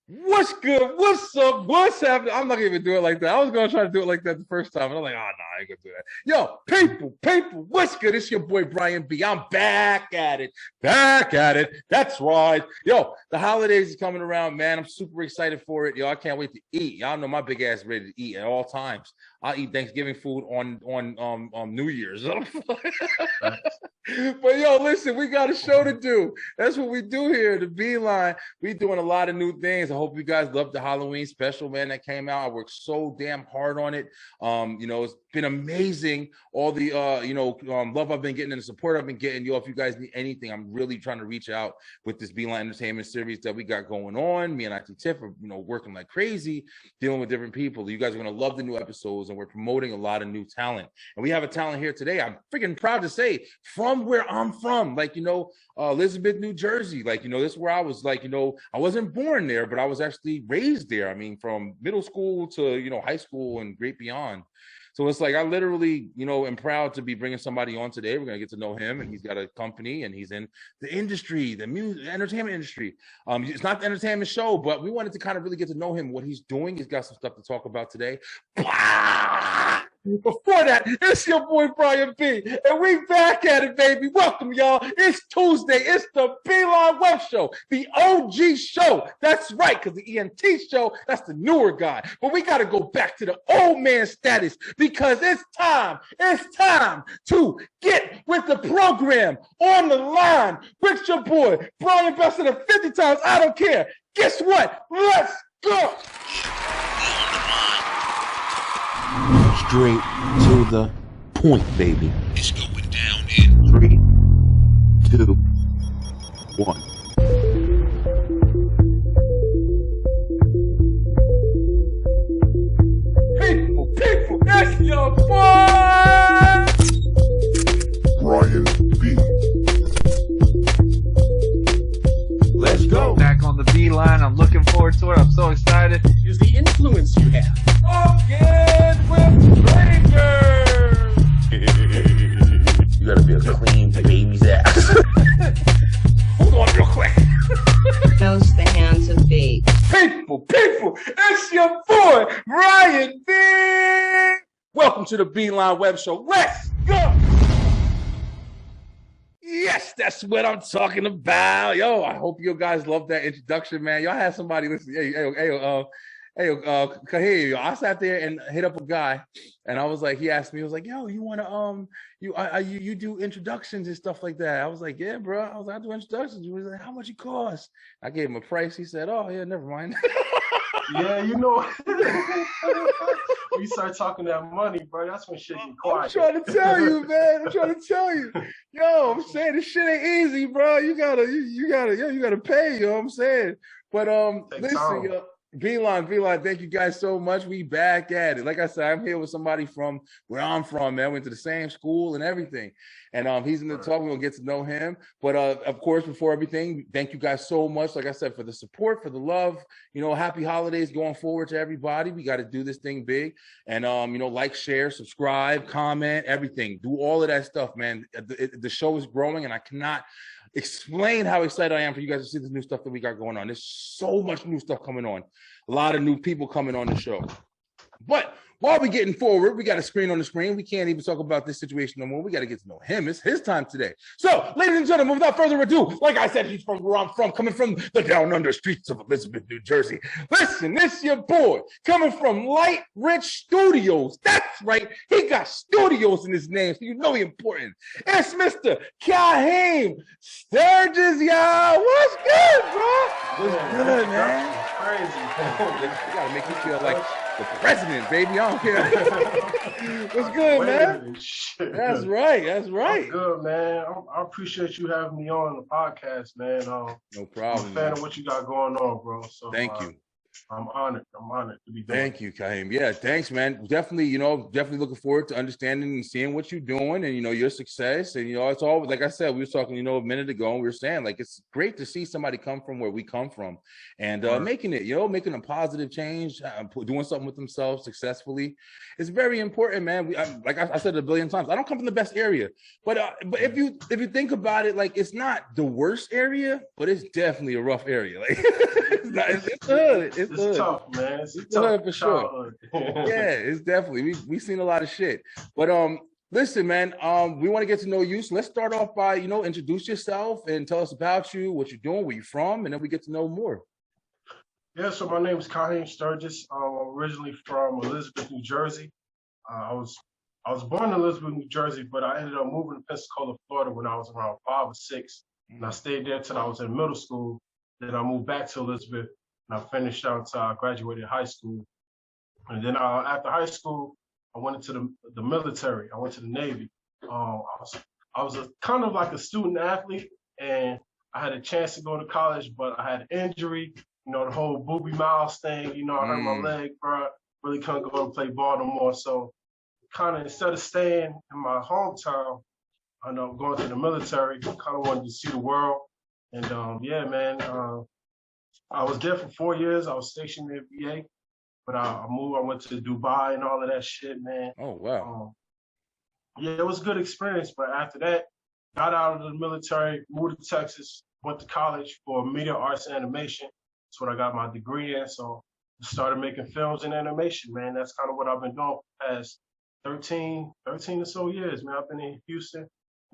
What's good? What's up? What's happening? I'm not gonna even do it like that. I was gonna try to do it like that the first time, and I'm like, oh no, I ain't gonna do that. Yo, people, what's good? It's your boy Brian B. I'm back at it. That's right. Yo, the holidays is coming around, man. I'm super excited for it. Yo, I can't wait to eat. Y'all know my big ass ready to eat at all times. I eat Thanksgiving food on New Year's. But yo, listen, we got a show to do. That's what we do here. The Beeline. We doing a lot of new things. I hope you guys love the Halloween special, man, that came out. I worked so damn hard on it. It's been amazing. All the love I've been getting and the support I've been getting. Yo, if you guys need anything, I'm really trying to reach out with this Beeline Entertainment series that we got going on. Me and IT Tiff are working like crazy, dealing with different people. You guys are gonna love the new episodes, and we're promoting a lot of new talent. And we have a talent here today. I'm freaking proud to say from where I'm from, Elizabeth, New Jersey. This is where I was. I wasn't born there, but I was actually raised there. I mean, from middle school to high school and great beyond. So it's like I literally, am proud to be bringing somebody on today. We're gonna get to know him, and he's got a company, and he's in the industry, the music, entertainment industry. It's not the entertainment show, but we wanted to kind of really get to know him, what he's doing. He's got some stuff to talk about today. Before that, it's your boy Brian B, and we back at it, baby. Welcome, y'all. It's Tuesday. It's the Beeline Webshow, the OG show. That's right, because the ENT show, that's the newer guy. But we got to go back to the old man status because it's time to get with the program. On the line with your boy Brian Besson 50 times. I don't care. Guess what? Let's go. Straight to the point, baby. It's going down in 3, 2, 1. People, that's your boy Brian B. Let's go. Back on the Beeline. I'm looking forward to it. I'm so excited. Is the influence you have. Again with strangers. You gotta be a clean baby's ass. Hold on real quick. Knows the hands of B. People, it's your boy, Ryan B. Welcome to the Beeline Web Show. Let's go. Yes, that's what I'm talking about. Yo, I hope you guys love that introduction, man. Y'all had somebody listen. Kahim, I sat there and hit up a guy, and I was like, he asked me, he was like, yo, you want to, you do introductions and stuff like that? I was like, yeah, bro. I was like, I do introductions. He was like, how much it cost? I gave him a price. He said, oh, yeah, never mind. Yeah, when you start talking that money, bro, that's when shit get quiet. I'm trying to tell you, man. Yo, I'm saying this shit ain't easy, bro. You gotta pay, you know what I'm saying? But listen, yo. Beeline, thank you guys so much. We back at it. Like I said, I'm here with somebody from where I'm from, man. Went to the same school and everything. And he's in the talk. We're gonna get to know him. But of course, before everything, thank you guys so much. Like I said, for the support, for the love. Happy holidays going forward to everybody. We got to do this thing big. And like, share, subscribe, comment, everything. Do all of that stuff, man. The show is growing, and I cannot explain how excited I am for you guys to see this new stuff that we got going on. There's so much new stuff coming on. A lot of new people coming on the show. But while we're getting forward, we got a screen on the screen. We can't even talk about this situation no more. We got to get to know him. It's his time today. So, ladies and gentlemen, without further ado, like I said, he's from where I'm from, coming from the down under streets of Elizabeth, New Jersey. Listen, this your boy, coming from Lightrich Studios. That's right. He got studios in his name, so you know he's important. It's Mr. Kahim Sturgis, y'all. What's good, bro? What's good, man? Crazy. You got to make me feel like the president, baby. I don't care. What's good, man? That's right. I'm good, man. I appreciate you having me on the podcast, man. No problem. I'm a fan of what you got going on, bro. So thank you. I'm honored to be doing. Thank you, Kahim. Yeah, thanks, man. Definitely, looking forward to understanding and seeing what you're doing and, your success. And, it's all, like I said, we were talking, a minute ago, and we were saying, like, it's great to see somebody come from where we come from and making it, making a positive change, doing something with themselves successfully. It's very important, man. Like I said it a billion times, I don't come from the best area, but if you think about it, like, it's not the worst area, but it's definitely a rough area. Like, it's hood. It's hood. Tough, man. It's tough hood for sure. Yeah, it's definitely we've seen a lot of shit. But listen, man, we want to get to know you. So let's start off by, introduce yourself and tell us about you, what you're doing, where you're from, and then we get to know more. Yeah, so my name is Kahim Sturgis. I'm originally from Elizabeth, New Jersey. I was born in Elizabeth, New Jersey, but I ended up moving to Pensacola, Florida when I was around 5 or 6. And I stayed there till I was in middle school. Then I moved back to Elizabeth and I finished out until I graduated high school. And then after high school, I went into the military. I went to the Navy. I was kind of like a student athlete, and I had a chance to go to college, but I had an injury. The whole Booby Miles thing. I hurt my leg, bro. Really couldn't go and play ball no more. So, kind of instead of staying in my hometown, I know going to the military. Kind of wanted to see the world, and yeah, man. I was there for 4 years. I was stationed at VA. But I moved. I went to Dubai and all of that shit, man. Oh, wow. Yeah, it was a good experience. But after that, got out of the military, moved to Texas, went to college for media arts and animation. That's what I got my degree in. So I started making films and animation, man. That's kind of what I've been doing for the past 13 or so years, man. I've been in Houston.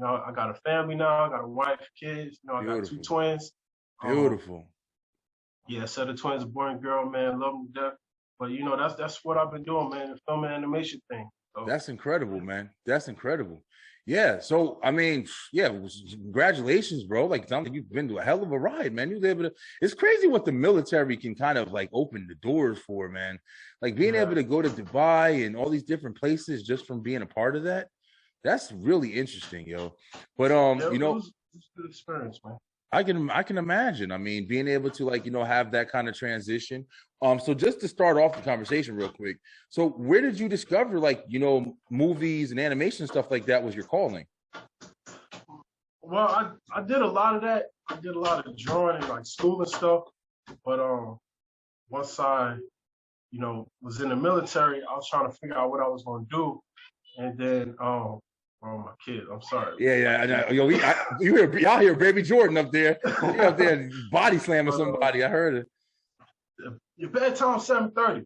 I got a family now. I got a wife, kids. I got 2 twins. Beautiful. Yeah, set of twins, a boy and girl, man. Love them to death. But that's what I've been doing, man, the film and animation thing. So. That's incredible, man. That's incredible. Yeah. So I mean, yeah, congratulations, bro. Like, sounds like you've been to a hell of a ride, man. You able to. It's crazy what the military can kind of like open the doors for, man. Like being able to go to Dubai and all these different places just from being a part of that. That's really interesting, yo. But it was a good experience, man. I can imagine. I mean, being able to have that kind of transition. So just to start off the conversation real quick. So where did you discover movies and animation stuff like that was your calling? Well, I did a lot of that. I did a lot of drawing and like school and stuff. But once I, was in the military, I was trying to figure out what I was going to do. And then my kid, I'm sorry. Yeah, I know. Yo, y'all hear Baby Jordan up there. He up there body slamming somebody. I heard it. Your bedtime 7:30.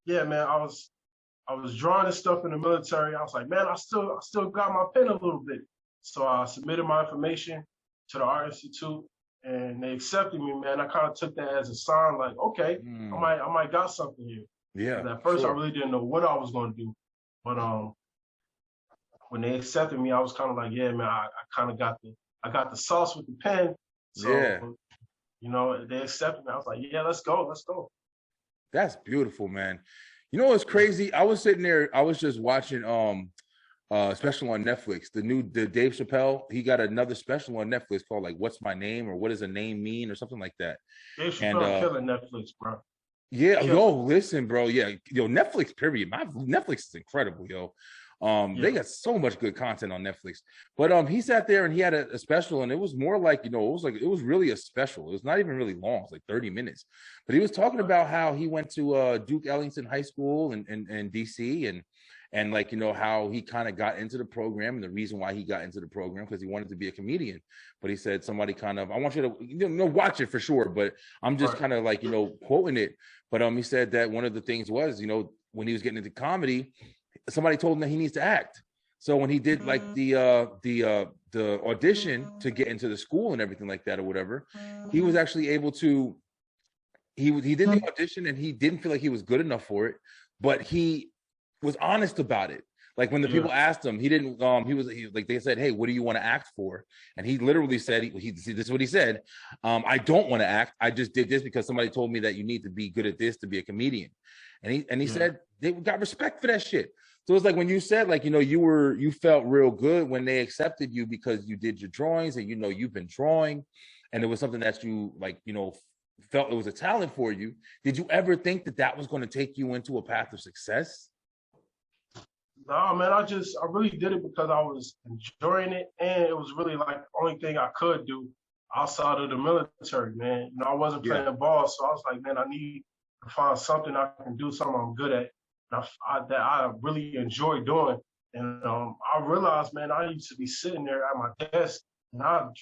Yeah, man. I was drawing this stuff in the military. I was like, man, I still got my pen a little bit. So I submitted my information to the Art Institute, and they accepted me, man. I kind of took that as a sign, like, okay, I might got something here. Yeah. At first, I really didn't know what I was going to do. But when they accepted me, I was kind of like, yeah, man, I kind of got the sauce with the pen. So, yeah. They accepted me. I was like, yeah, let's go. That's beautiful, man. You know what's crazy? I was sitting there, I was just watching special on Netflix. The Dave Chappelle, he got another special on Netflix called like What's My Name or What Does a Name Mean or something like that. Dave Chappelle killing Netflix, bro. Yeah, listen, bro. Yeah, Netflix, period. Netflix is incredible, yo. They got so much good content on Netflix. But he sat there and he had a special, and it was more like, it was really a special. It was not even really long. It's like 30 minutes. But he was talking about how he went to Duke Ellington High School in DC and like, how he kind of got into the program, and the reason why he got into the program because he wanted to be a comedian. But he said somebody kind of, I want you to watch it for sure, but I'm just kind of like, quoting it. But he said that one of the things was, when he was getting into comedy, somebody told him that he needs to act. So when he did like the audition to get into the school and everything like that or whatever, he was actually able to, he did the audition and he didn't feel like he was good enough for it, but he was honest about it. Like when the people asked him, he didn't, like they said, hey, what do you want to act for? And he literally said, this is what he said. I don't want to act. I just did this because somebody told me that you need to be good at this to be a comedian. And he said they got respect for that shit. So it's like when you said like, you felt real good when they accepted you because you did your drawings and, you've been drawing and it was something that you like, felt it was a talent for you. Did you ever think that was going to take you into a path of success? No, man, I really did it because I was enjoying it, and it was really like the only thing I could do outside of the military, man. I wasn't playing ball, so I was like, man, I need to find something I can do, something I'm good at, that I really enjoy doing. And I realized, man, I used to be sitting there at my desk And I'll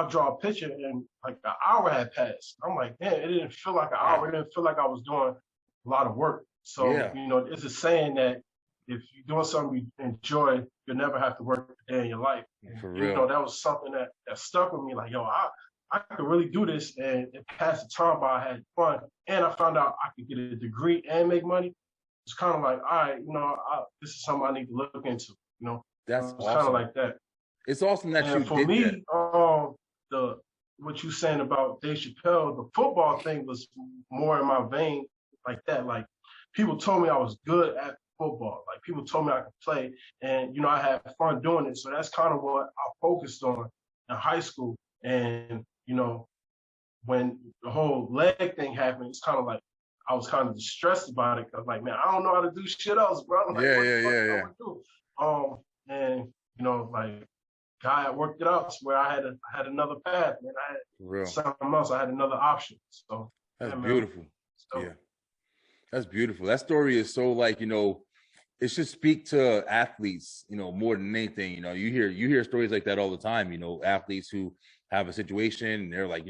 draw a picture and like an hour had passed. I'm like, man, it didn't feel like an hour. It didn't feel like I was doing a lot of work. So, Yeah, you know, it's a saying that if you're doing something you enjoy, you'll never have to work a day in your life. And, for you know, real. that was something that stuck with me. Like, yo, I could really do this, and it passed the time by. I had fun, and I found out I could get a degree and make money. It's kind of like, all right, you know, this is something I need to look into. You know, That's it's kind of awesome. like that. It's awesome that you And for did that. me, the what you saying about Dave Chappelle, the football thing was more in my vein like that. Like people told me I was good at football. Like people told me I could play, and you know I had fun doing it. So that's kind of what I focused on in high school. And you know when the whole leg thing happened, it's kind of like I was kind of distressed about it. Cause like, man, I don't know how to do shit else, bro. Like, Yeah, what the yeah, fuck yeah, am I yeah. gonna do? And you know, like God had worked it out to where I had another path, man. I had For real. something else. I had another option. So That's yeah, man. beautiful. So Yeah, that's beautiful. That story is so like, it should speak to athletes, more than anything. You hear stories like that all the time, athletes who have a situation and they're like,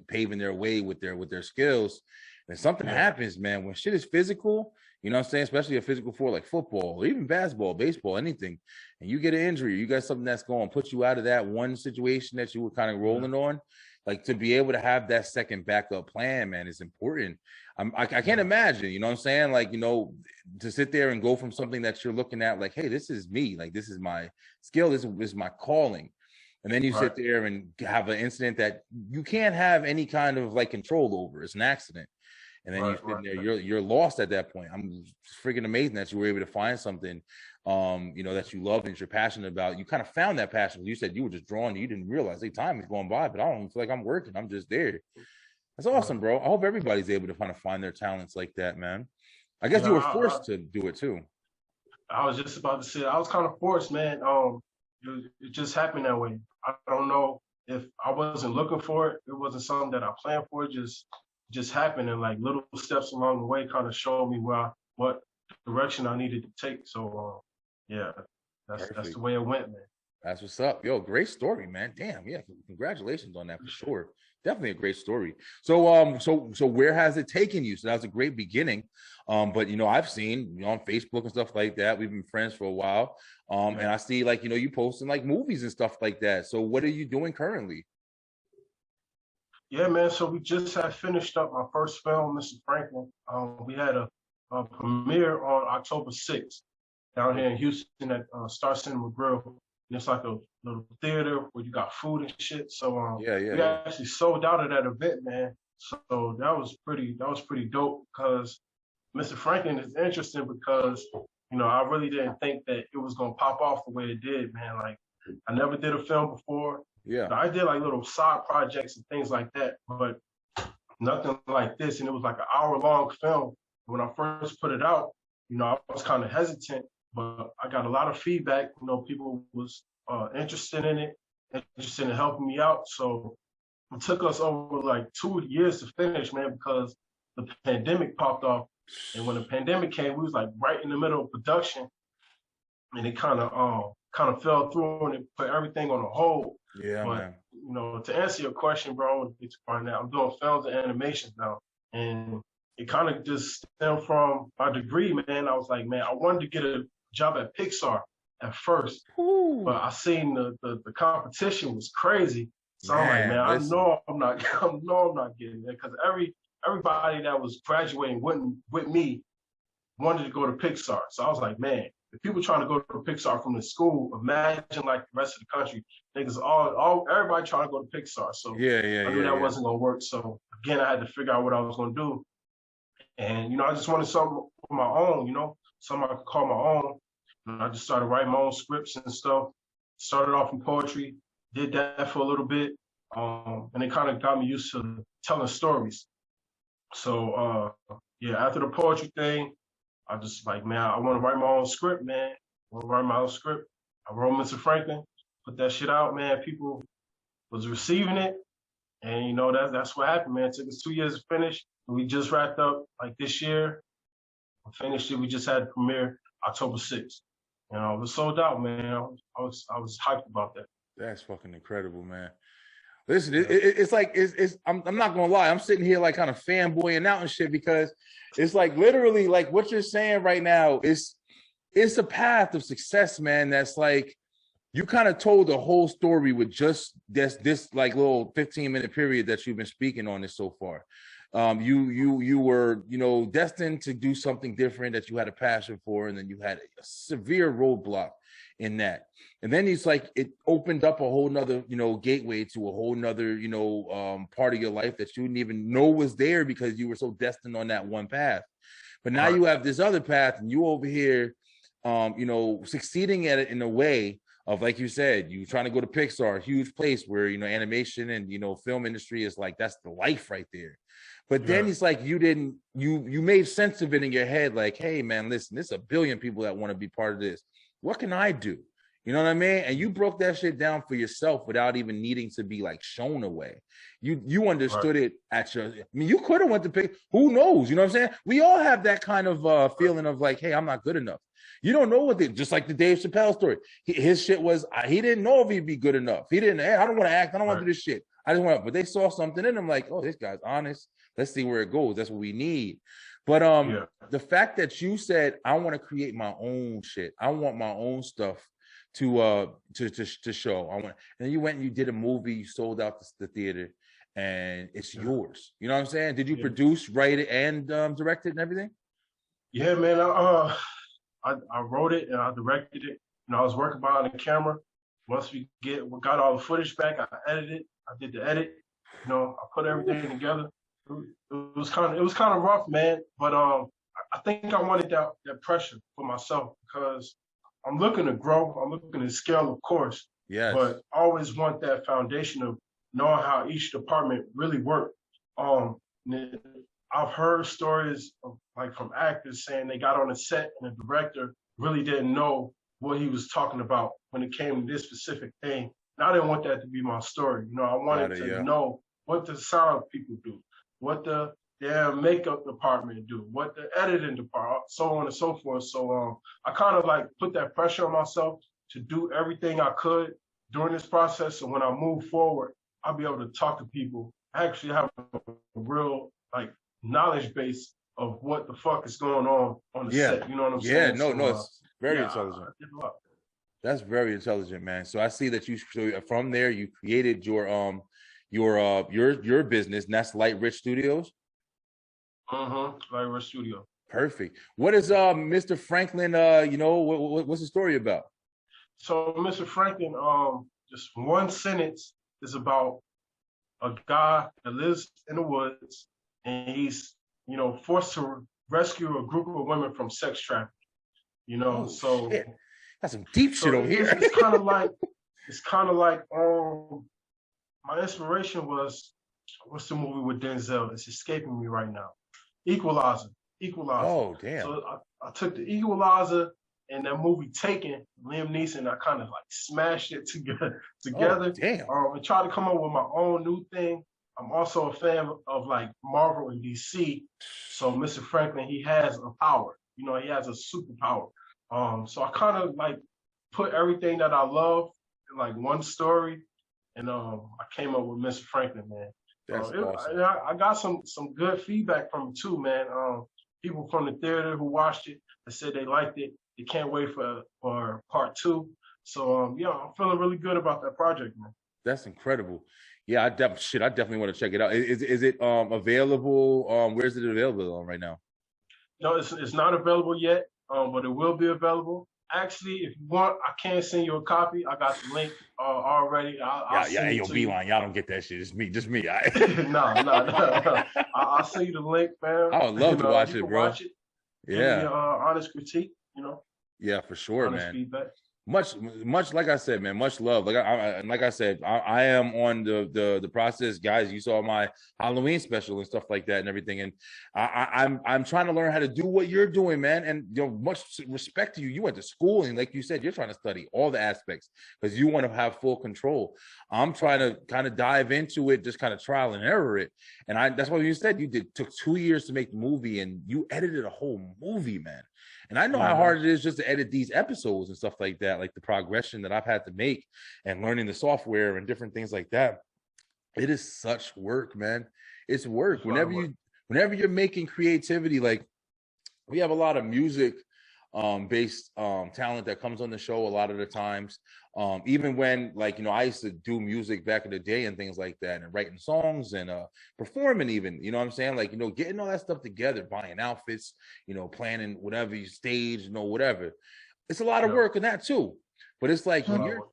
paving their way with their skills. And something yeah, happens, man, when shit is physical, what I'm saying, especially a physical sport like football or even basketball, baseball, anything, and you get an injury, you got something that's going to put you out of that one situation that you were kind of rolling on. Like to be able to have that second backup plan, man, is important. I can't imagine, you know what I'm saying? Like, to sit there and go from something that you're looking at, like, hey, this is me, like, this is my skill, this is my calling. And then you right, sit there and have an incident that you can't have any kind of like control over. It's an accident. And then you sit there, you're lost at that point. I'm freaking amazing that you were able to find something, that you love and you're passionate about. You kind of found that passion. You said you were just drawn, you didn't realize, hey, time is going by, but I don't feel like I'm working. I'm just there. That's awesome, bro. I hope everybody's able to kind of find their talents like that, man. I guess yeah. you were forced to do it too. I was just about to say I was kind of forced, man. It just happened that way. I don't know if I wasn't looking for it. It wasn't something that I planned for. It just happened, and like little steps along the way kind of showed me what direction I needed to take. So yeah, that's Perfect. the way it went, man. That's what's up. Yo, great story, man. Damn, yeah. Congratulations on that for sure. Definitely a great story. So where has it taken you? So that was a great beginning. But I've seen, on Facebook and stuff like that. We've been friends for a while. And I see like, you posting like movies and stuff like that. So what are you doing currently? Yeah, man. So we just had finished up my first film, Mr. Franklin. We had a premiere on October 6th down here in Houston at Star Cinema Grill. And it's like a little theater where you got food and shit. So we actually sold out at that event, man. So that was pretty dope because Mr. Franklin is interesting because, I really didn't think that it was gonna pop off the way it did, man. Like I never did a film before. Yeah. I did like little side projects and things like that, but nothing like this. And it was like an hour-long film. When I first put it out, I was kind of hesitant, but I got a lot of feedback. People was interested in it, interested in helping me out. So it took us over like 2 years to finish, man, because the pandemic popped off. And when the pandemic came, we was like right in the middle of production, and it kind of fell through and it put everything on a hold. Yeah, but man. To answer your question, bro, I'm doing films and animations now, and it kind of just stemmed from my degree, man. I was like, man, I wanted to get a job at Pixar at first, but I seen the competition was crazy. So I'm like, man, I know I'm not getting there because everybody that was graduating with me wanted to go to Pixar. So I was like, man, if people trying to go to Pixar from the school, imagine like the rest of the country. Niggas everybody trying to go to Pixar. So I knew that wasn't gonna work. So again, I had to figure out what I was gonna do. And I just wanted something for my own, something I could call my own. And I just started writing my own scripts and stuff. Started off in poetry, did that for a little bit. And it kind of got me used to telling stories. So after the poetry thing, I just like, man, I want to write my own script, man. I want to write my own script. I wrote Mr. Franklin, put that shit out, man. People was receiving it. And, that's what happened, man. It took us 2 years to finish. We just wrapped up like this year. We finished it. We just had a premiere October 6th. It was sold out, man. I was hyped about that. That's fucking incredible, man. Listen, it's like I'm not gonna lie, I'm sitting here like kind of fanboying out and shit because it's like literally like what you're saying right now is it's a path of success, man. That's like you kind of told the whole story with just this like little 15-minute period that you've been speaking on this so far. You were, you know, destined to do something different that you had a passion for, and then you had a severe roadblock in that. And then it's like it opened up a whole nother, you know, gateway to a whole nother, you know, part of your life that you didn't even know was there because you were so destined on that one path. But now you have this other path, and you over here, you know, succeeding at it in a way of, like you said, you trying to go to Pixar, a huge place where, you know, animation and, you know, film industry is like, that's the life right there. But then it's like you made sense of it in your head, like, hey man, listen, there's a billion people that want to be part of this. What can I do? You know what I mean? And you broke that shit down for yourself without even needing to be like shown a way. You understood it at your, I mean, you could have went to pick, who knows? You know what I'm saying? We all have that kind of feeling of like, hey, I'm not good enough. You don't know what they, just like the Dave Chappelle story. His shit was, he didn't know if he'd be good enough. He didn't, hey, I don't want to act. I don't want to do this shit. I just want, but they saw something in him like, oh, this guy's honest. Let's see where it goes. That's what we need. But the fact that you said, I want to create my own shit. I want my own stuff to show. I want, and you went and you did a movie, you sold out the theater, and it's yours. You know what I'm saying? Did you produce, write it, and direct it and everything? Yeah, man. I wrote it and I directed it. You know, I was working behind the camera. Once we got all the footage back, I edited it. I did the edit. You know, I put everything together. It was kind of rough, man. But I think I wanted that pressure for myself because I'm looking to grow. I'm looking to scale, of course. Yes. But I always want that foundation of knowing how each department really works. I've heard stories of, like, from actors saying they got on a set and the director really didn't know what he was talking about when it came to this specific thing. And I didn't want that to be my story. You know, I wanted to know what the sound people do, what the makeup department do, what the editing department, so on and so forth. So I kind of like put that pressure on myself to do everything I could during this process. So when I move forward, I'll be able to talk to people, actually have a real like knowledge base of what the fuck is going on the set. You know what I'm saying? Yeah, no, it's very intelligent. That's very intelligent, man. So I see that so from there you created your business, and that's Lightrich Studios. Lightrich Studio. Perfect. What is Mr. Franklin? You know, what's the story about? So Mr. Franklin, just one sentence is about a guy that lives in the woods, and he's, you know, forced to rescue a group of women from sex trafficking. You know, so shit. That's some deep shit over here. It's kind of like my inspiration was, what's the movie with Denzel? It's escaping me right now. Equalizer. Oh damn. So I took the Equalizer and that movie Taken, Liam Neeson, I kind of like smashed it together. Oh, damn. And tried to come up with my own new thing. I'm also a fan of like Marvel and DC. So Mr. Franklin, he has a power. You know, he has a superpower. So I kind of like put everything that I love in like one story, and I came up with Mr. Franklin, man. That's awesome. I got some good feedback from it too, man. People from the theater who watched it, they said they liked it. They can't wait for part 2. So yeah, I'm feeling really good about that project, man. That's incredible. Yeah, I definitely want to check it out. Is it available? Where is it available on right now? No, it's not available yet, but it will be available. Actually, if you want, I can send you a copy. I got the link already. Yo, B-Line, y'all don't get that shit. It's me. No. I'll send you the link, man. I would love to watch it, bro. Watch it. Yeah. Give me, honest critique, you know. Yeah, for sure, honest man. Feedback. Much like I said, man, much love. Like I said, I am on the process, guys. You saw my Halloween special and stuff like that and everything, and I'm trying to learn how to do what you're doing, man. And you know, much respect to you. You went to school, and like you said, you're trying to study all the aspects because you want to have full control. I'm trying to kind of dive into it, just kind of trial and error it. And that's what you said. You took 2 years to make the movie, and you edited a whole movie, man. And I know how hard it is just to edit these episodes and stuff like that, like the progression that I've had to make and learning the software and different things like that. It is such work, man. It's work. Whenever you're making creativity, like we have a lot of music based talent that comes on the show a lot of the times. Even when, like, you know, I used to do music back in the day and things like that, and writing songs and performing even, you know what I'm saying? Like, you know, getting all that stuff together, buying outfits, you know, planning whatever you stage, you know, whatever. It's a lot of work in that too. But it's like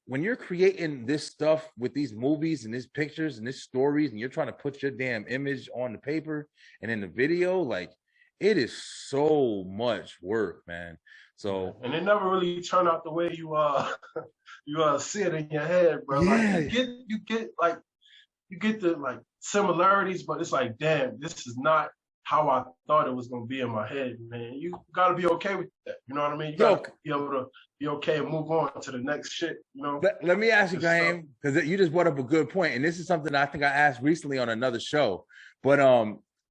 when you're creating this stuff with these movies and these pictures and these stories, and you're trying to put your damn image on the paper and in the video, like, it is so much work, man. So, and it never really turned out the way you see it in your head, bro. Yeah. Like you get the like similarities, but it's like, damn, this is not how I thought it was gonna be in my head, man. You gotta be okay with that. You know what I mean? You gotta be able to be okay and move on to the next shit, you know? Let me ask you, Kahim, because you just brought up a good point, and this is something I think I asked recently on another show. But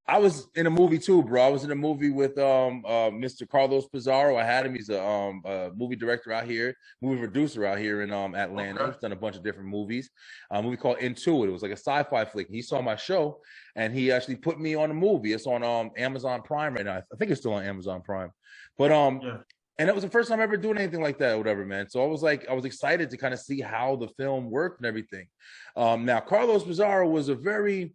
I was in a movie too, bro. I was in a movie with Mr. Carlos Pizarro. I had him. He's a movie director out here, movie producer out here in Atlanta. He's done a bunch of different movies. A movie called Into It. It was like a sci-fi flick. He saw my show, and he actually put me on a movie. It's on Amazon Prime right now. I think it's still on Amazon Prime. But and it was the first time ever doing anything like that or whatever, man. So I was excited to kind of see how the film worked and everything. Now, Carlos Pizarro was a very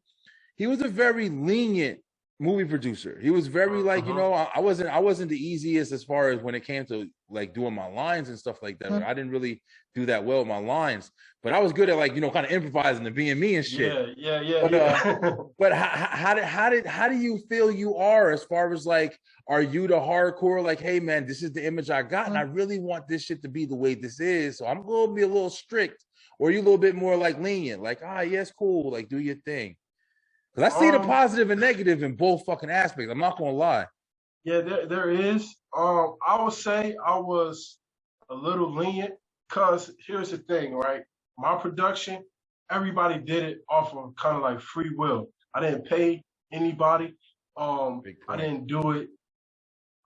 lenient movie producer. He was very like, you know, I wasn't the easiest as far as when it came to like doing my lines and stuff like that. I didn't really do that well with my lines, but I was good at, like, you know, kind of improvising and being me and shit. But how do you feel you are as far as like, are you the hardcore, like, hey man, this is the image I got and I really want this shit to be the way this is, so I'm gonna be a little strict? Or are you a little bit more like lenient, like, yes, cool, like do your thing? Because I see the positive and negative in both fucking aspects. I'm not gonna lie. Yeah, there is. I would say I was a little lenient, because here's the thing, right? My production, everybody did it off of kind of like free will. I didn't pay anybody. I didn't do it,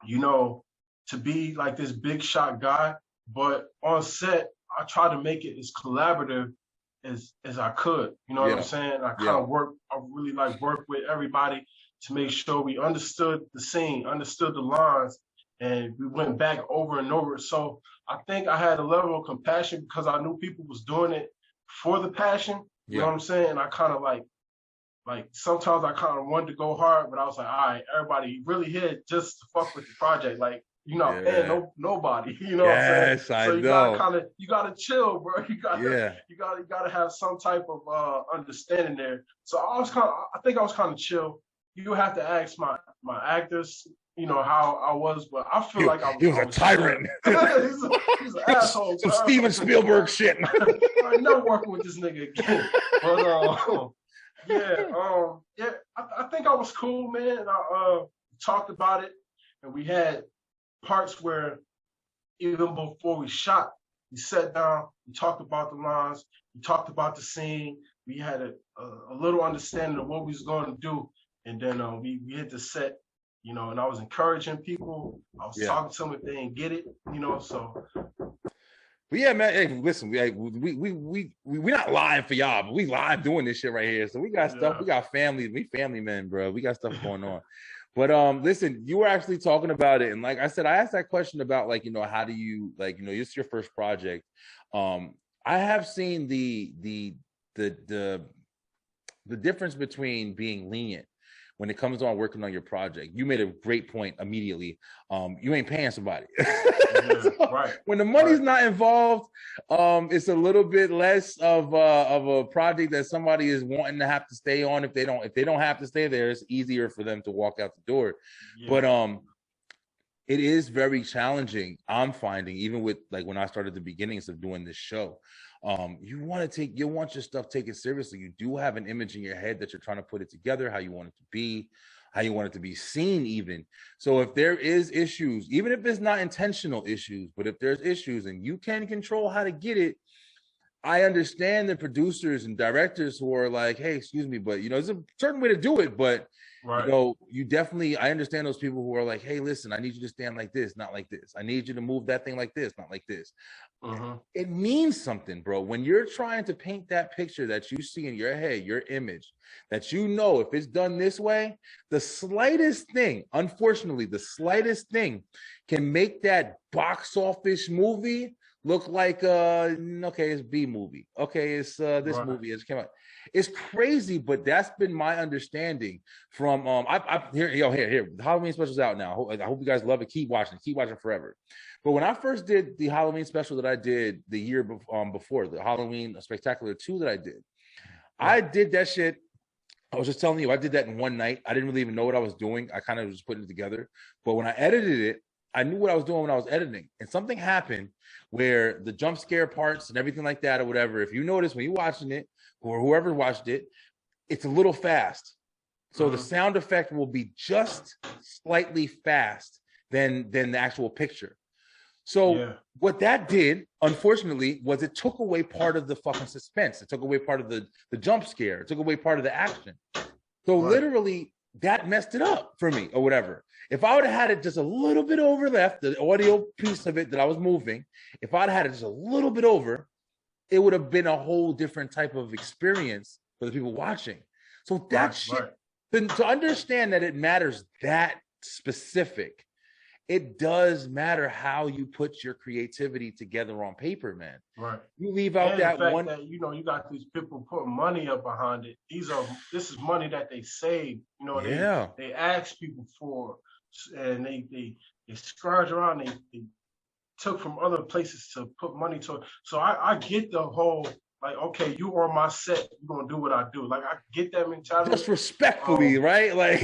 you know, to be like this big shot guy. But on set, I tried to make it as collaborative as I could. You know what I'm saying? I really like work with everybody to make sure we understood the scene, understood the lines, and we went back over and over. So I think I had a level of compassion because I knew people was doing it for the passion. You know what I'm saying? And I kind of like sometimes I kind of wanted to go hard, but I was like, all right, everybody really here just to fuck with the project. Like, you're not paying nobody, you know what I'm saying? So you gotta chill, bro. You gotta have some type of understanding there. So I think I was kind of chill. You have to ask my actors, you know, how I was, but I feel like I was a tyrant. he's an asshole. Some Steven Spielberg shit. I'm never working with this nigga again. But I think I was cool, man. And I talked about it, and we had parts where even before we shot, we sat down, we talked about the lines, we talked about the scene, we had a little understanding of what we was going to do, and then we hit the set, you know, and I was encouraging people, I was talking to them if they didn't get it, you know, so. But yeah, man, hey, listen, we not lying for y'all, but we live doing this shit right here, so we got stuff, we got family, we family men, bro, we got stuff going on. But listen, you were actually talking about it, and like I said, I asked that question about, like, you know, how do you, like, you know, it's your first project. I have seen the difference between being lenient when it comes on working on your project. You made a great point immediately. You ain't paying somebody. Right. When the money's not involved, it's a little bit less of a project that somebody is wanting to have to stay on. If they don't have to stay there, it's easier for them to walk out the door. But it is very challenging, I'm finding, even with, like, when I started the beginnings of doing this show. You want your stuff taken seriously. You do have an image in your head that you're trying to put it together, how you want it to be, how you want it to be seen even. So if there is issues, even if it's not intentional issues, but if there's issues and you can control how to get it, I understand the producers and directors who are like, hey, excuse me, but there's a certain way to do it, but you definitely, I understand those people who are like, hey, listen, I need you to stand like this, not like this. I need you to move that thing like this, not like this. It means something, bro. When you're trying to paint that picture that you see in your head, your image, that if it's done this way, the slightest thing, unfortunately, the slightest thing can make that box office movie look like okay, it's B movie. Okay, it's this movie just came out. It's crazy, but that's been my understanding from here. The Halloween special's out now. I hope you guys love it. Keep watching forever. But when I first did the Halloween special that I did the year before, the Halloween Spectacular 2 that I did that shit. I was just telling you, I did that in one night. I didn't really even know what I was doing. I kind of was just putting it together. But when I edited it, I knew what I was doing when I was editing. And something happened where the jump scare parts and everything like that or whatever, if you notice when you're watching it, or whoever watched it, it's a little fast. So the sound effect will be just slightly fast than the actual picture. So what that did, unfortunately, was it took away part of the fucking suspense. It took away part of the jump scare. It took away part of the action. So literally, that messed it up for me or whatever. If I would have had it just a little bit over left, the audio piece of it that I was moving, if I'd had it just a little bit over, it would have been a whole different type of experience for the people watching. So that shit, then to understand that it matters that specific, it does matter how you put your creativity together on paper, man. You leave out and that the fact one. That, you got these people putting money up behind it. This is money that they save. They ask people for, and they scourge around. They took from other places to put money to it. So I get the whole, like, okay, you on my set, you're gonna do what I do. Like, I get that mentality. Just respectfully, right? Like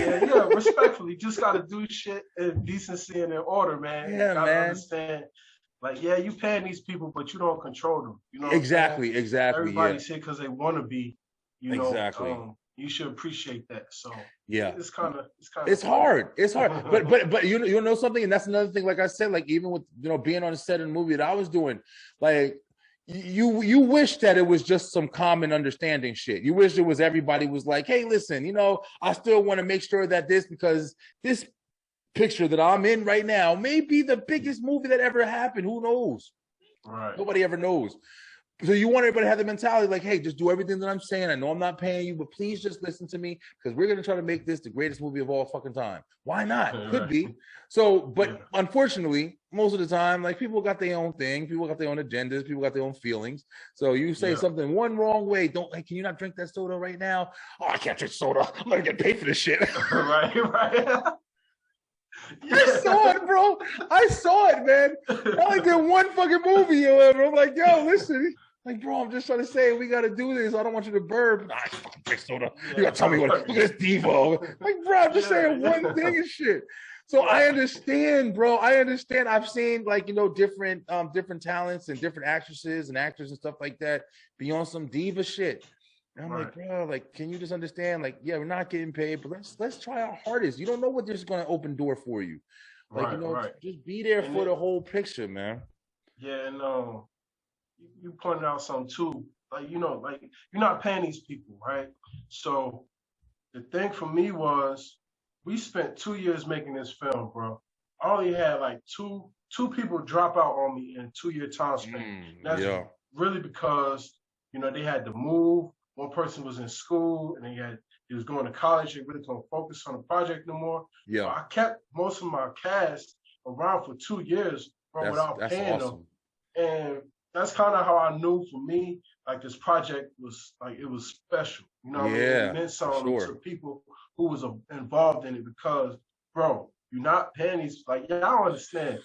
respectfully. Just gotta do shit in decency and in order, man. Yeah, you gotta man. understand. Like, you paying these people, but you don't control them. You know exactly. Everybody's here because they want to be, exactly. You should appreciate that. So it's hard. It's hard. but you know something, and that's another thing. Like I said, like even with being on a set in a movie that I was doing, like you wish that it was just some common understanding shit. You wish it was everybody was like, hey, listen, I still want to make sure that because this picture that I'm in right now may be the biggest movie that ever happened. Who knows? Nobody ever knows. So you want everybody to have the mentality like, hey, just do everything that I'm saying. I know I'm not paying you, but please just listen to me because we're going to try to make this the greatest movie of all fucking time. Why not? Could be. So, but unfortunately, most of the time, like people got their own thing. People got their own agendas. People got their own feelings. So you say something one wrong way. Can you not drink that soda right now? Oh, I can't drink soda. I'm going to get paid for this shit. right. I saw it, bro. I saw it, man. I only did one fucking movie or whatever. I'm like, yo, listen. Like, bro, I'm just trying to say we got to do this. I don't want you to burp. I fucking drink soda. You got to tell me what. Look at this Devo. Like, bro, I'm just saying one thing and shit. So I understand, bro. I understand. I've seen like, different talents and different actresses and actors and stuff like that be on some diva shit. And I'm like, bro, like, can you just understand? Like, we're not getting paid, but let's try our hardest. You don't know what this is going to open door for you. Like, just be there for the whole picture, man. Yeah, and you pointed out something too. Like, like you're not paying these people, right? So the thing for me was we spent 2 years making this film, bro. I only had like two people drop out on me in a 2-year time span. That's really because, they had to move. One person was in school and he was going to college. They really couldn't focus on the project no more. Yeah. So I kept most of my cast around for 2 years, bro, without paying them. And that's kind of how I knew for me, like this project was like, it was special. You know what I mean? It meant something to people who was involved in it because, bro, you're not paying these, like, I don't understand.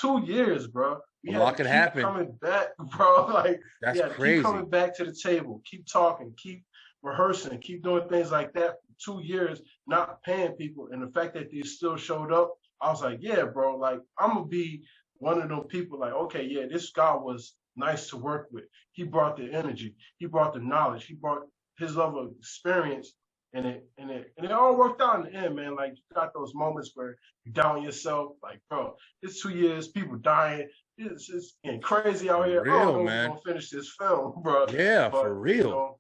2 years, bro. A lot can happen. Coming back, bro. Like, that's crazy. Keep coming back to the table. Keep talking. Keep rehearsing. Keep doing things like that for 2 years, not paying people. And the fact that they still showed up, I was like, yeah, bro. Like, I'm gonna be one of those people. Like, okay, this guy was nice to work with. He brought the energy. He brought the knowledge. He brought his level of experience, and it all worked out in the end, man. Like, you got those moments where you down yourself, like, bro, it's 2 years, people dying, it's getting crazy out here. I don't know if we're gonna finish this film, bro. Yeah, but, for real.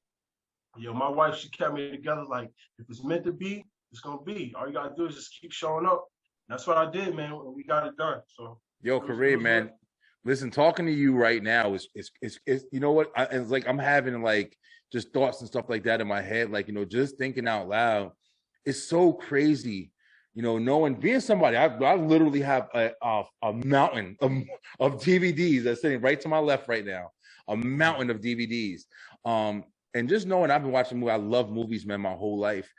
My wife, she kept me together. Like, if it's meant to be, it's gonna be. All you gotta do is just keep showing up. That's what I did, man. We got it done. So, Kareem, man. Good. Listen, talking to you right now is you know what? It's like I'm having like just thoughts and stuff like that in my head. Like, just thinking out loud. It's so crazy, knowing being somebody. I literally have a mountain of DVDs that's sitting right to my left right now. A mountain of DVDs. And just knowing I've been watching movies, I love movies, man, my whole life.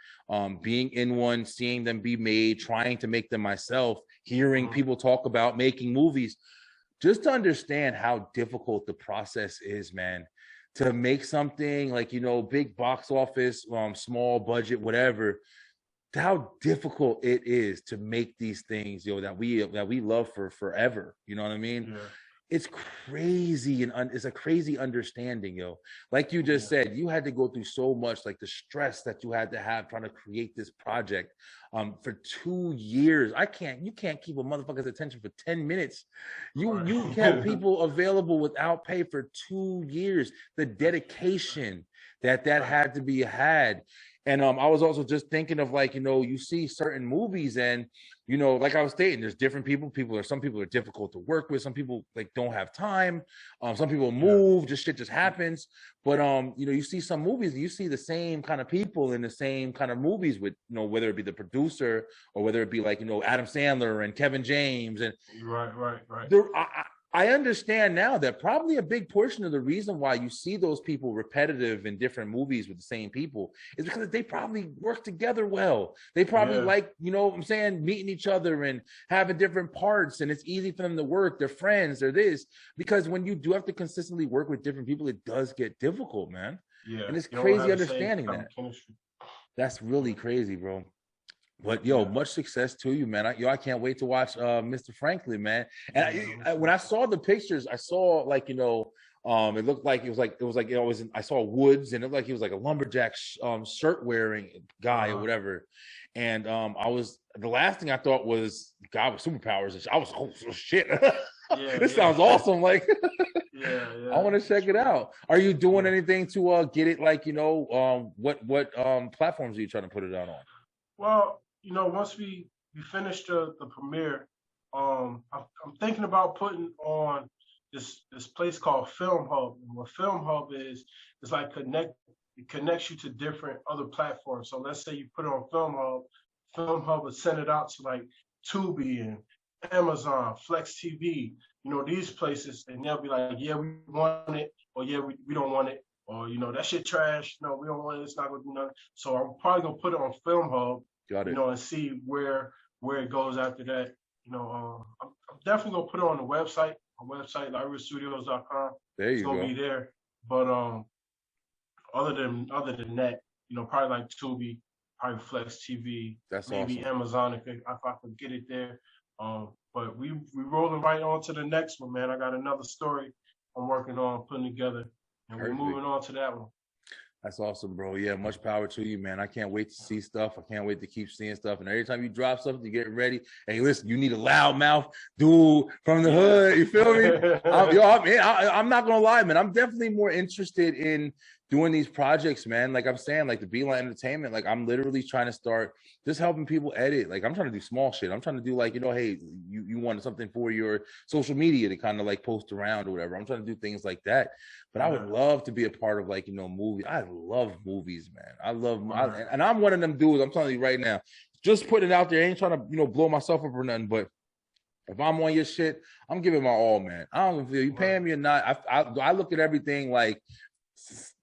Being in one, seeing them be made, trying to make them myself, hearing people talk about making movies, just to understand how difficult the process is, man, to make something like, big box office, small budget, whatever, how difficult it is to make these things, that we love for forever. You know what I mean? Yeah. It's crazy, and it's a crazy understanding, like you just said, you had to go through so much, like the stress that you had to have trying to create this project for 2 years. You can't keep a motherfucker's attention for 10 minutes. You kept people available without pay for 2 years. The dedication that had to be had. And I was also just thinking of, like, you see certain movies and, like I was stating, there's different people. Some people are difficult to work with. Some people like don't have time. Some people move, shit just happens. But, you see some movies and you see the same kind of people in the same kind of movies with, whether it be the producer or whether it be like, Adam Sandler and Kevin James. And right. I understand now that probably a big portion of the reason why you see those people repetitive in different movies with the same people is because they probably work together well. They probably like, what I'm saying, meeting each other and having different parts, and it's easy for them to work. They're friends, they're this. Because when you do have to consistently work with different people, it does get difficult, man. Yeah. And it's crazy understanding that. That's really crazy, bro. But much success to you, man. I can't wait to watch Mr. Franklin, man. And when I saw the pictures, I saw like, it looked like I saw woods, and it looked like he was like a lumberjack shirt wearing guy or whatever. And the last thing I thought was God with superpowers. And I was shit. This sounds awesome. Like, I want to check it out. Are you doing anything to get it? Like, what platforms are you trying to put it out on? Well, once we finish the premiere, I'm thinking about putting on this place called Film Hub. And what Film Hub is like it connects you to different other platforms. So let's say you put it on Film Hub will send it out to like Tubi and Amazon, Flex TV, these places, and they'll be like, yeah, we want it, or yeah, we don't want it, or that shit trash. No, we don't want it. It's not gonna do nothing. So I'm probably gonna put it on Film Hub. Got it. And see where it goes after that. I'm definitely gonna put it on the website. My website, lightrichstudios.com. There you go. It's gonna be there. But other than that, probably like Tubi, probably Flex TV, maybe awesome. Amazon if I could get it there. But we rolling right on to the next one, man. I got another story I'm working on putting together, and we're moving on to that one. That's awesome, bro. Yeah, much power to you, man. I can't wait to see stuff. I can't wait to keep seeing stuff. And every time you drop something, you get ready. Hey, listen, you need a loudmouth dude from the hood. You feel me? I'm not gonna lie, man. I'm definitely more interested in doing these projects, man. Like I'm saying, like the THELINE Entertainment, like I'm literally trying to start just helping people edit. Like I'm trying to do small shit. I'm trying to do like, hey, you wanted something for your social media to kind of like post around or whatever. I'm trying to do things like that. But I would love to be a part of like, movies. I love movies, man. And I'm one of them dudes, I'm telling you right now, just putting it out there. I ain't trying to, blow myself up or nothing, but if I'm on your shit, I'm giving my all, man. I don't feel you paying me or not. I look at everything like,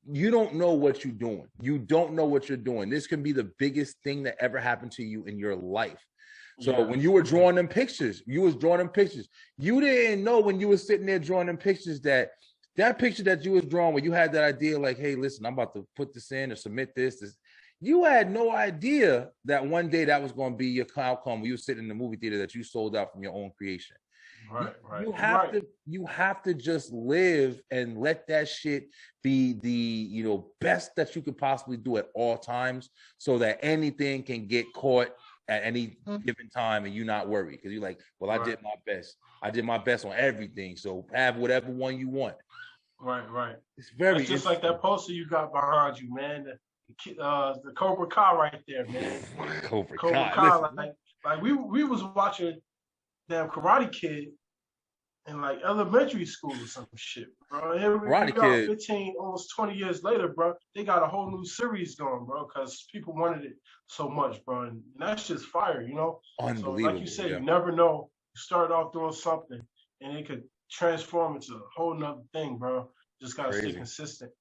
you don't know what you're doing. You don't know what you're doing. This can be the biggest thing that ever happened to you in your life. So when you were drawing them pictures, you didn't know when you were sitting there drawing them pictures that picture that you was drawing, where you had that idea like, hey, listen, I'm about to put this in or submit this. You had no idea that one day that was going to be your outcome when you were sitting in the movie theater that you sold out from your own creation. You have to just live and let that shit be the best that you could possibly do at all times, so that anything can get caught at any given time and you not worry, because you're like, well, I did my best. I did my best on everything, so have whatever one you want. Right. It's very just like that poster you got behind you, man. The Cobra Kai right there, man. Cobra Kai. Like we was watching damn Karate Kid in like elementary school or some shit, bro. Here we got 15, almost 20 years later, bro. They got a whole new series going, bro, because people wanted it so much, bro. And that's just fire, Unbelievable. So like you said, you never know. You start off doing something and it could transform into a whole nother thing, bro. Just gotta stay consistent.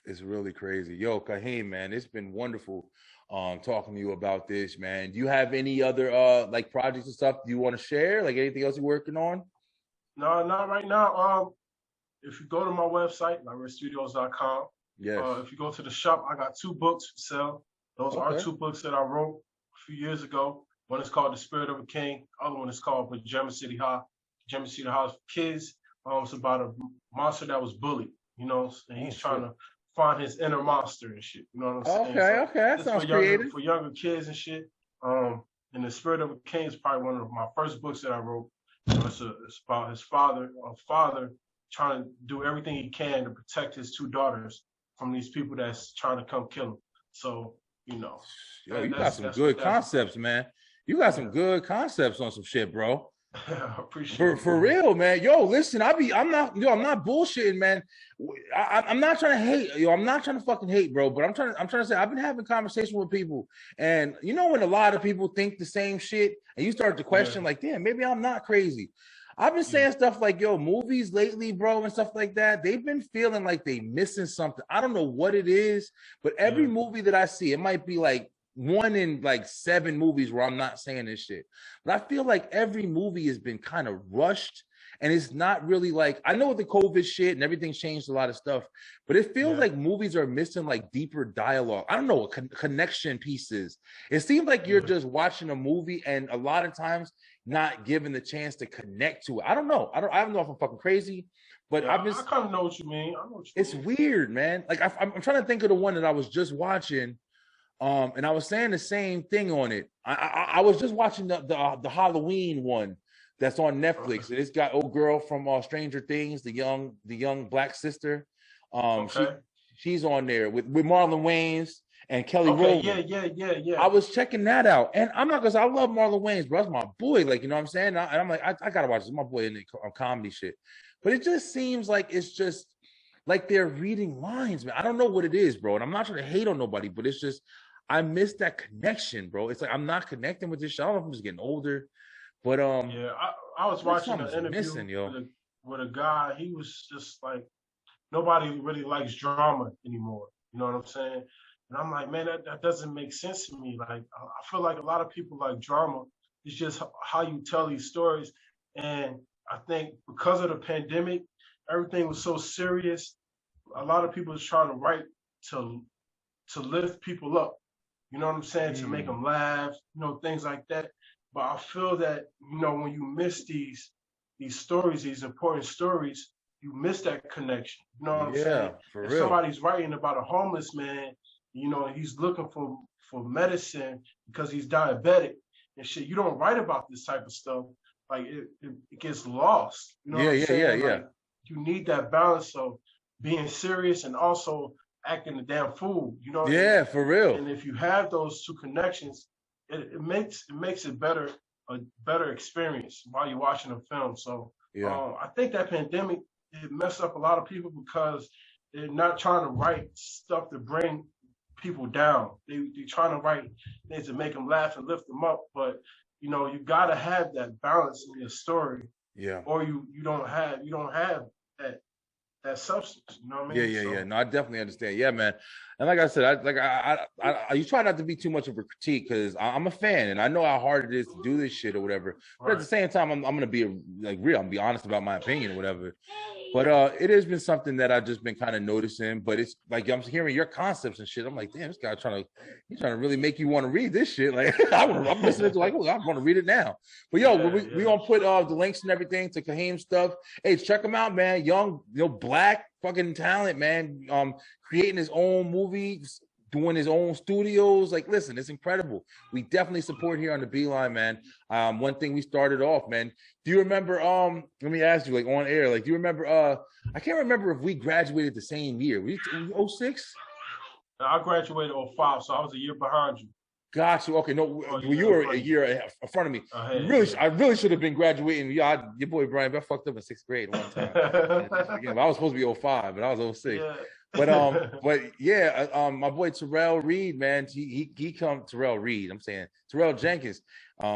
It's really crazy. Yo, Kahim, man, it's been wonderful talking to you about this, man. Do you have any other like projects and stuff you want to share? Like anything else you're working on? No, not right now. If you go to my website, lightrichstudios.com, if you go to the shop, I got 2 books for sale. Those are 2 books that I wrote a few years ago. One is called The Spirit of a King. The other one is called Pajama City High. Pajama City High for kids. It's about a monster that was bullied, and he's trying to find his inner monster and shit. You know what I'm saying? Okay, that sounds creative. For younger kids and shit. And The Spirit of a King is probably one of my first books that I wrote. It's about his father trying to do everything he can to protect his 2 daughters from these people that's trying to come kill him. So, Yo, you got some good concepts, man. You got some good concepts on some shit, bro. I appreciate it. For real, man. Yo, listen, I'm not bullshitting, man. I'm not trying to hate. I'm not trying to fucking hate, bro. But I'm trying to say I've been having conversations with people, and when a lot of people think the same shit, and you start to question, like, damn, maybe I'm not crazy. I've been saying stuff like, yo, movies lately, bro, and stuff like that, they've been feeling like they missing something. I don't know what it is, but every movie that I see, it might be like 1 in like 7 movies where I'm not saying this shit. But I feel like every movie has been kind of rushed, and it's not really like, I know with the COVID shit and everything's changed a lot of stuff, but it feels like movies are missing like deeper dialogue. I don't know what connection pieces. It seems like you're just watching a movie and a lot of times not given the chance to connect to it. I don't know. I don't know if I'm fucking crazy, but I kind of know what you mean. It's weird, man. Like I'm trying to think of the one that I was just watching. And I was saying the same thing on it. I was just watching the Halloween one that's on Netflix. And it's got old girl from Stranger Things, the young black sister. She's on there with Marlon Wayans and Kelly Rowland. Yeah. I was checking that out, and I'm not gonna say I love Marlon Wayans, bro. That's my boy. Like, you know what I'm saying? And I'm like, I gotta watch this. My boy in the comedy shit. But it just seems like it's just like they're reading lines, man. I don't know what it is, bro. And I'm not trying to hate on nobody, but it's just I miss that connection, bro. It's like I'm not connecting with this shit. I don't know if I'm just getting older, but I was watching an interview with a guy. He was just like, nobody really likes drama anymore. You know what I'm saying? And I'm like, man, that doesn't make sense to me. Like, I feel like a lot of people like drama. It's just how you tell these stories. And I think because of the pandemic, everything was so serious. A lot of people is trying to write to lift people up. You know what I'm saying? To make them laugh, things like that. But I feel that, when you miss these stories, these important stories, you miss that connection. You know what I'm saying? If somebody's writing about a homeless man, he's looking for medicine because he's diabetic and shit, you don't write about this type of stuff. Like it gets lost. You know what I'm saying? Like, you need that balance of being serious and also acting a damn fool. You know what I mean? For real. And if you have those 2 connections, it makes it better, a better experience while you're watching a film. So I think that pandemic, it messed up a lot of people because they're not trying to write stuff to bring people down. They're trying to write things to make them laugh and lift them up. But you gotta have that balance in your story. Or you don't have that substance. You know what I mean? No, I definitely understand. Yeah, man. And like I said, you try not to be too much of a critique because I'm a fan and I know how hard it is to do this shit or whatever. But at the same time, I'm gonna be real. I'm gonna be honest about my opinion or whatever. But it has been something that I've just been kind of noticing. But it's like I'm hearing your concepts and shit. I'm like, damn, this guy he's trying to really make you want to read this shit. Like I'm listening to like, oh, I'm going to read it now. But yo, we gonna put the links and everything to Kahim stuff. Hey, check him out, man. Young, black fucking talent, man. Creating his own movies, doing his own studios. Like, listen, it's incredible. We definitely support here on the Beeline, man. One thing we started off, man. Do you remember, let me ask you, like on air, like, do you remember, I can't remember if we graduated the same year. We 06? I graduated 05, so I was a year behind you. Got you. Okay, no, you were a year in front of me. I really should have been graduating. Yeah, your boy Brian, I fucked up in 6th grade one time. Again, I was supposed to be 05, but I was 06. Yeah. But yeah, my boy Terrell Reed, man, Terrell Jenkins.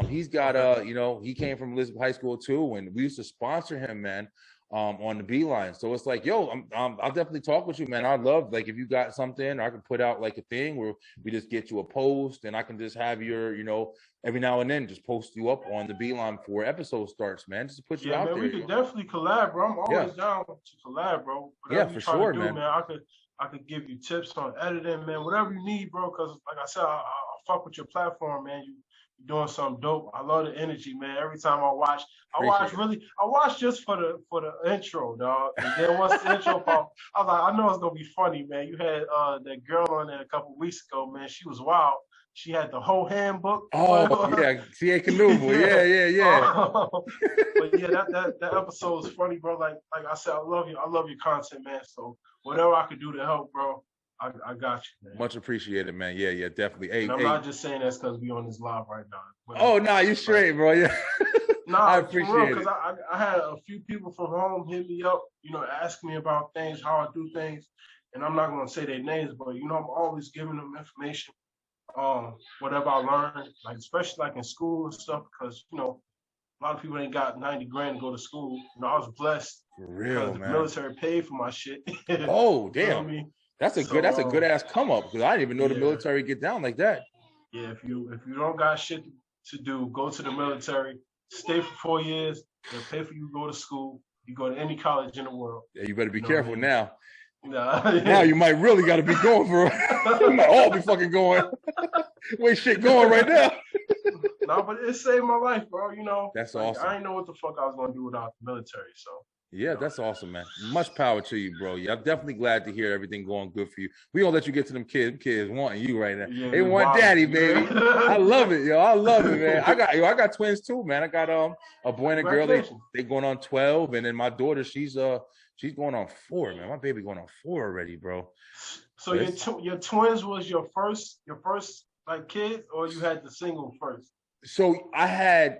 He's got he came from Elizabeth High School too, and we used to sponsor him, man, on the Beeline. So it's like, yo, I'll definitely talk with you, man. I'd love, like, if you got something, or I can put out like a thing where we just get you a post, and I can just have your, every now and then just post you up on the Beeline for episode starts, man, just to put you out there. We could definitely collab, bro. I'm always down to collab, bro. Whatever for sure, man. I could give you tips on editing, man. Whatever you need, bro. Because like I said, I fuck with your platform, man. You're doing something dope. I love the energy, man. Every time I watch just for the intro, dog. And then once the intro popped, I was like, I know it's gonna be funny, man. You had that girl on there a couple weeks ago, man. She was wild. She had the whole handbook. Oh yeah, C.A. Canoeable. Yeah. But yeah, that episode was funny, bro. Like I said, I love your content, man. So whatever I could do to help, bro, I got you, man. Much appreciated, man. Yeah, definitely. Hey, I'm not just saying that's because we on this live right now. But, nah, you straight, bro. Yeah. I appreciate it. Because I had a few people from home hit me up, ask me about things, how I do things, and I'm not gonna say their names, but I'm always giving them information. Whatever I learned, like especially like in school and stuff, because a lot of people ain't got 90 grand to go to school. I was blessed. For real, because the military paid for my shit. Oh damn! You know what I mean? That's a good ass come up, because I didn't even know the military get down like that. Yeah, if you don't got shit to do, go to the military, stay for 4 years. They'll pay for you to go to school. You go to any college in the world. Yeah, you better be careful now. Nah. Now you might really got to be going for it. We might all be fucking going. Way shit going right now. No, but it saved my life, bro. That's awesome. I didn't know what the fuck I was gonna do without the military. So yeah, that's awesome, man. Much power to you, bro. Yeah, I'm definitely glad to hear everything going good for you. We gonna let you get to them kids. Kids wanting you right now. Yeah, they want daddy, baby. I love it, yo. I love it, man. I got twins too, man. I got a boy and a girl. They going on 12, and then my daughter, she's going on 4, man. My baby going on 4 already, bro. So your twins was your first like kids, or you had the single first? So I had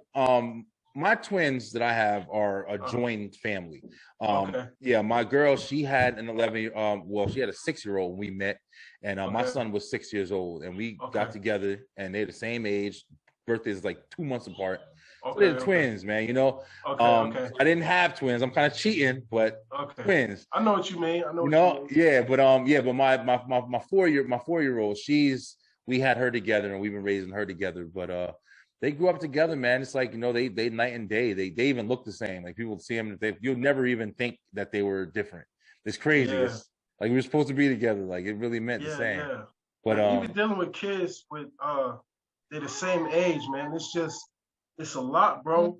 my twins that I have are a joined family. Okay. Yeah, my girl, she had an 11 she had a 6-year-old when we met, and my son was 6 years old, and we got together, and they're the same age. Birthdays is like 2 months apart. So they're twins, man. I didn't have twins. I'm kind of cheating, but twins. I know what you mean. But my 4-year-old, we had her together, and we've been raising her together. But they grew up together, man. It's like they night and day. They even look the same. Like people see them, you'll never even think that they were different. It's crazy. Yeah. It's like we were supposed to be together. Like it really meant the same. Yeah. But even dealing with kids with they're the same age, man. It's a lot, bro.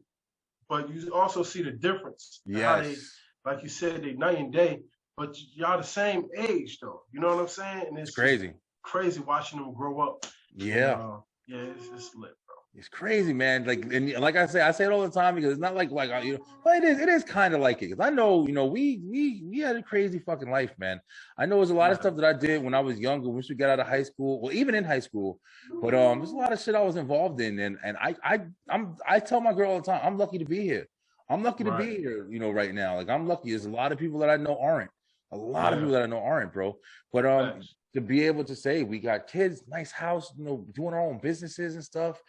But you also see the difference. Yes. Like you said, they night and day, but y'all the same age, though. You know what I'm saying? And it's crazy. Crazy watching them grow up. Yeah. And, it's lit, bro. It's crazy, man. Like I say it all the time, because it's not like but it is kind of like it. Because I know, we had a crazy fucking life, man. I know there's a lot of stuff that I did when I was younger, once we got out of high school, well, even in high school. But there's a lot of shit I was involved in, and I tell my girl all the time, I'm lucky to be here. I'm lucky to be here, right now. Like I'm lucky. There's a lot of people that I know aren't. A lot of people that I know aren't, bro. But to be able to say we got kids, nice house, doing our own businesses and stuff.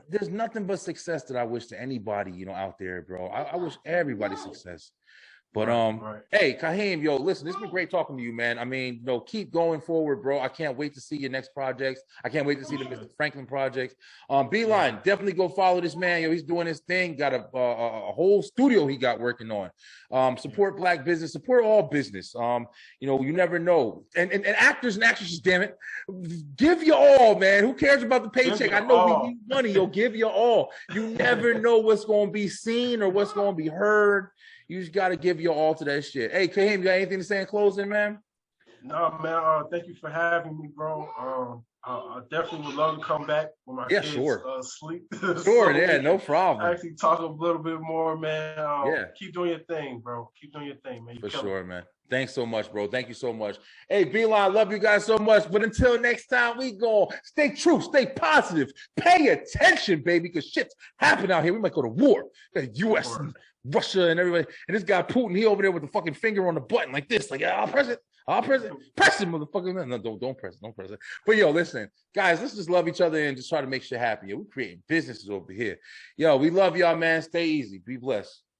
There's nothing but success that I wish to anybody, out there, bro. I wish everybody success. But hey, Kahim, yo, listen, it's been great talking to you, man. I mean, you know, keep going forward, bro. I can't wait to see your next projects. I can't wait to see the Mr. Franklin projects. Beeline, definitely go follow this man. Yo, he's doing his thing. Got a whole studio he got working on. Support Black business, support all business. You know, you never know. And actors and actresses, damn it, give your all, man. Who cares about the paycheck? I know we need money. Yo, give your all. You never know what's going to be seen or what's going to be heard. You just got to give your all to that shit. Hey, Kahim, you got anything to say in closing, man? No, man. Thank you for having me, bro. I definitely would love to come back when my kids sleep. Sure, so yeah, no problem. Actually talk a little bit more, man. Keep doing your thing, bro. Keep doing your thing, man. For sure, man. Thanks so much, bro. Thank you so much. Hey, Beeline, love you guys so much. But until next time, we go. Stay true, stay positive. Pay attention, baby, because shit's happening out here. We might go to war. Got U.S. and Russia and everybody. And this guy Putin, he over there with the fucking finger on the button like this. Like, I'll press it. I'll press it. Press it, motherfucker. No, don't press it. Don't press it. But yo, listen, guys, let's just love each other and just try to make shit happen. Yo, we're creating businesses over here. Yo, we love y'all, man. Stay easy. Be blessed.